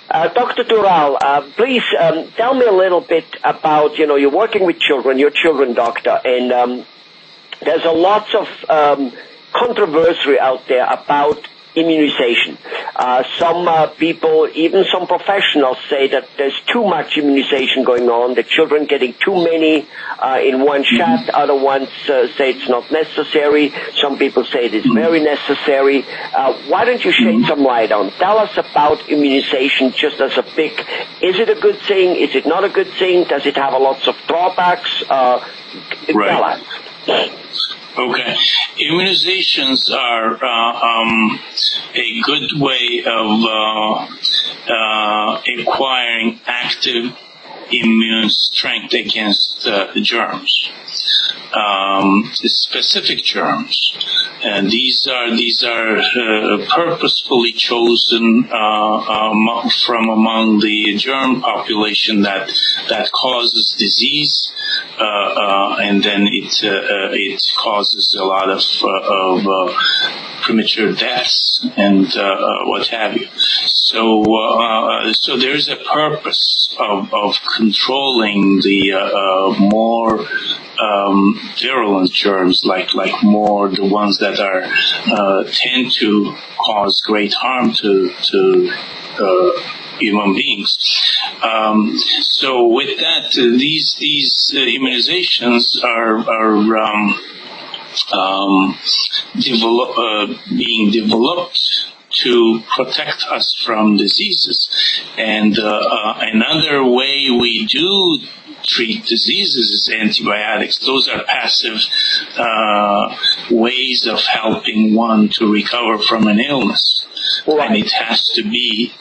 Dr. Tural, please tell me a little bit about, you're working with children, you're a children doctor, and there's a lot of controversy out there about immunization. Some people, even some professionals, say that there's too much immunization going on, the children getting too many in one shot. Other ones say it's not necessary. Some people say it is very necessary. Why don't you shed some light on? Tell us about immunization just as a big, is it a good thing? Is it not a good thing? Does it have lots of drawbacks? Tell us. Okay. Immunizations are a good way of acquiring active immune strength against germs, specific germs. And these are purposefully chosen from among the germ population that causes disease, and then it causes a lot of premature deaths and what have you. So there is a purpose of controlling the more virulent germs, like more the ones that are tend to cause great harm to human beings. So with that, these immunizations are being developed to protect us from diseases. And another way we do treat diseases is antibiotics. Those are passive ways of helping one to recover from an illness. Right. And it has to be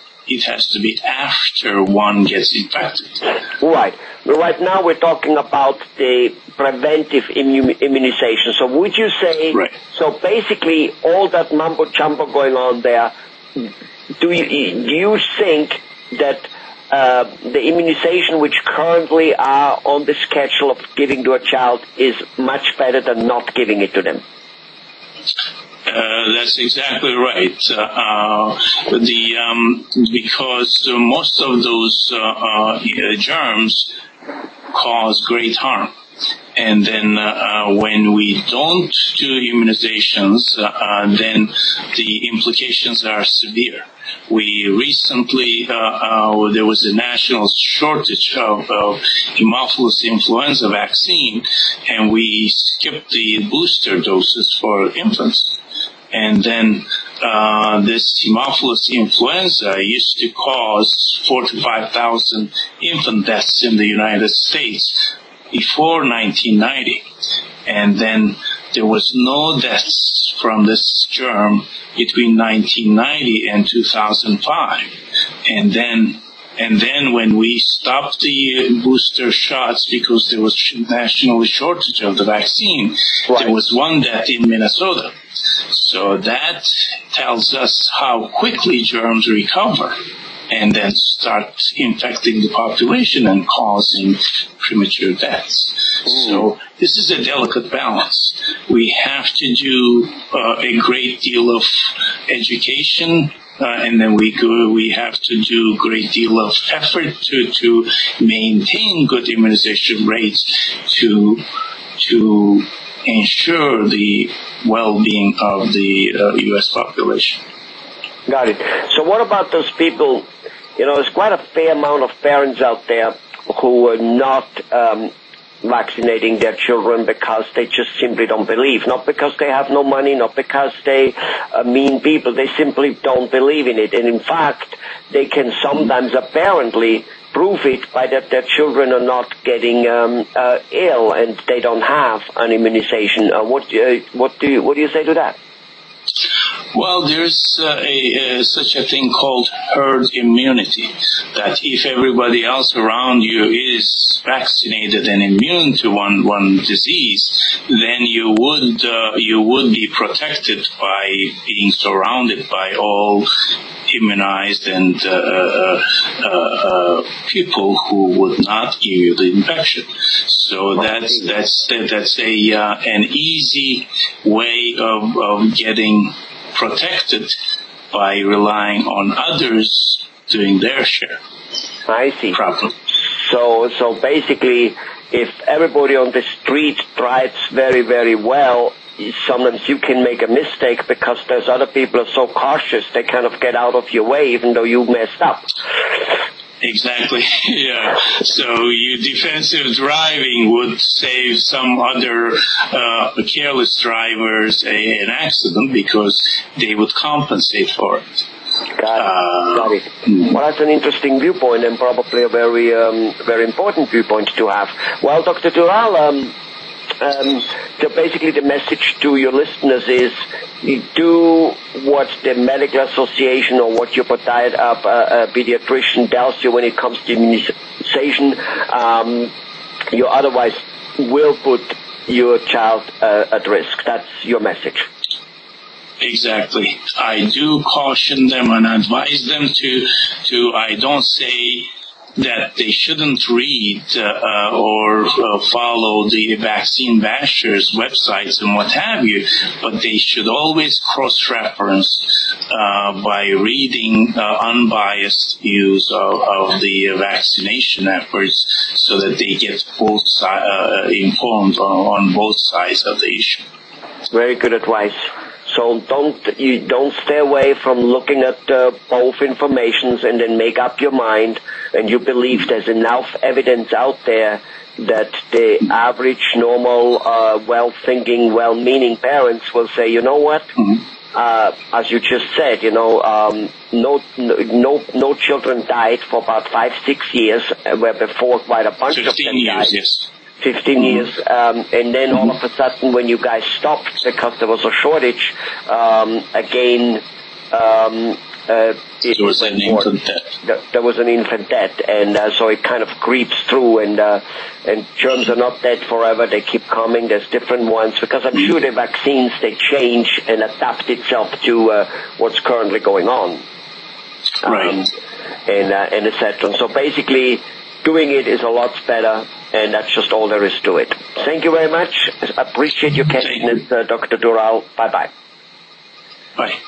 after one gets infected. Right. Right now we're talking about the preventive immunization. So would you say, right. So basically all that mumbo jumbo going on there, do you think that the immunization which currently are on the schedule of giving to a child is much better than not giving it to them? That's exactly right. Because most of those germs cause great harm. And then when we don't do immunizations, then the implications are severe. We recently, there was a national shortage of Haemophilus influenza vaccine, and we skipped the booster doses for infants. And then this Haemophilus influenza used to cause 4,000 to 5,000 infant deaths in the United States before 1990. And then there was no deaths from this germ between 1990 and 2005. And then when we stopped the booster shots because there was national shortage of the vaccine, right. There was one death in Minnesota. So that tells us how quickly germs recover and then start infecting the population and causing premature deaths. So this is a delicate balance. We have to do a great deal of education, and then we have to do a great deal of effort to maintain good immunization rates to ensure the well-being of the U.S. population. Got it. So what about those people, there's quite a fair amount of parents out there who are not vaccinating their children because they just simply don't believe. Not because they have no money, not because they are mean people. They simply don't believe in it. And in fact, they can sometimes apparently prove it by that their children are not getting ill and they don't have an immunization. What do you say to that? Well, there's such a thing called herd immunity, that if everybody else around you is vaccinated and immune to one disease, then you would be protected by being surrounded by all immunized and people who would not give you the infection. So that's an easy way of getting protected by relying on others doing their share. I see. Problem. So basically, if everybody on the street drives very, very well, sometimes you can make a mistake because there's other people are so cautious they kind of get out of your way even though you messed up. Exactly. Yeah. So your defensive driving would save some other careless drivers an accident because they would compensate for it. Got it. Well, that's an interesting viewpoint and probably a very, very important viewpoint to have. Well, Dr. Tural, so basically the message to your listeners is you do what the medical association or what your pediatrician tells you when it comes to immunization. You otherwise will put your child at risk. That's your message. Exactly. I do caution them and advise them to I don't say that they shouldn't read or follow the vaccine bashers websites and what have you, but they should always cross-reference by reading unbiased views of the vaccination efforts so that they get both informed on both sides of the issue. Very good advice. So don't stay away from looking at both informations and then make up your mind. And you believe there's enough evidence out there that the average, normal, well-thinking, well-meaning parents will say, you know what? As you just said, no children died for about 5-6 years, where before quite a bunch of them died. 15 years, yes. 15 years, and then all of a sudden when you guys stopped because there was a shortage, again, there was an infant death. There was an infant death, and so it kind of creeps through, and germs are not dead forever. They keep coming. There's different ones, because I'm sure the vaccines, they change and adapt itself to what's currently going on. Right. And et cetera. So basically, doing it is a lot better, and that's just all there is to it. Thank you very much. I appreciate your candidness, Dr. Tural. Bye-bye. Bye.